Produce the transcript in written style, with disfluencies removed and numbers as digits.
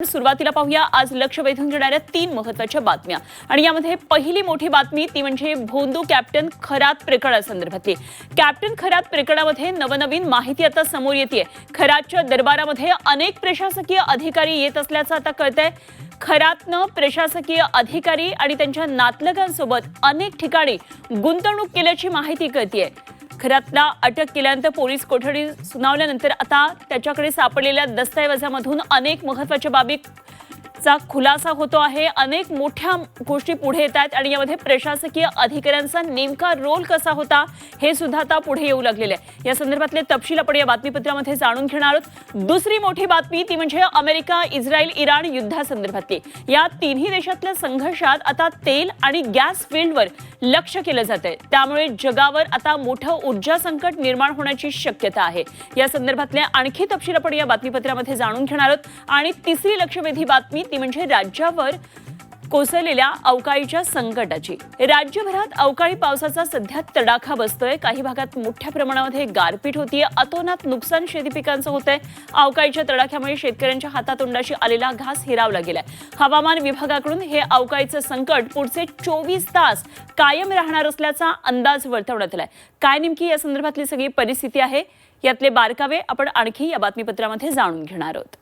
सुरुवातीला पाहूया आज लक्ष वेधून घेणाऱ्या 3 महत्त्वाच्या बातम्या आणि यामध्ये पहिली मोठी बातमी ती म्हणजे भोंदू कॅप्टन खरात प्रकरणासंदर्भातली। कॅप्टन खरात प्रकरणामध्ये नवनवीन माहिती आता समोर येते। खरातच्या दरबारामध्ये अनेक प्रशासकीय अधिकारी येत असल्याचं आता कळतंय। खरातनं प्रशासकीय अधिकारी आणि त्यांच्या नातलगांसोबत अनेक ठिकाणी गुंतवणूक केल्याची माहिती कळतेय। खरातला अटक केल्यानंतर पोलीस कोठडी सुनावल्यानंतर आता त्याच्याकडे सापडलेल्या दस्तऐवजामधून अनेक महत्त्वाच्या बाबींचा खुलासा होतो आहे। अनेक मोठ्या गोष्टी पुढे येतात आणि यामध्ये प्रशासकीय अधिकाऱ्यांचा नेमका रोल कसा होता हे सुद्धा आता पुढे येऊ लागलेले आहे। या संदर्भातले तपशील आपण या बातमीपत्रामध्ये जाणून घेणार आहोत। दुसरी मोठी बातमी ती म्हणजे अमेरिका, इस्रायल, इराण युद्धासंदर्भातली। या तिन्ही देशातल्या संघर्षात आता तेल आणि गॅस फील्डवर लक्ष केलं जातंय। त्यामुळे जगावर आता मोठं ऊर्जा संकट निर्माण होण्याची शक्यता आहे। या संदर्भातले आणखी तपशील आपण या बातमीपत्रामध्ये जाणून घेणार आहोत। आणि तिसरी लक्षवेधी बातमी ती म्हणजे राज्यावर कोसळलेल्या अवकाळीच्या संकटाची। राज्यभरात अवकाळी पावसाचा सध्या तडाखा बसतोय। काही भागात मोठ्या प्रमाणामध्ये गारपीट होतीये, अतोनात नुकसान शेती पिकांचं होतंय। अवकाळीच्या तडाख्यामुळे शेतकऱ्यांच्या हातातोंडाशी आलेला घास हिरावला गेलाय। हवामान विभागाकडून हे अवकाळीचं संकट पुढचे 24 तास कायम राहणार असल्याचा अंदाज वर्तवण्यात आलाय। काय नेमकी या संदर्भातली सगळी परिस्थिती आहे यातले बारकावे आपण आणखी या बातमीपत्रामध्ये जाणून घेणार आहोत।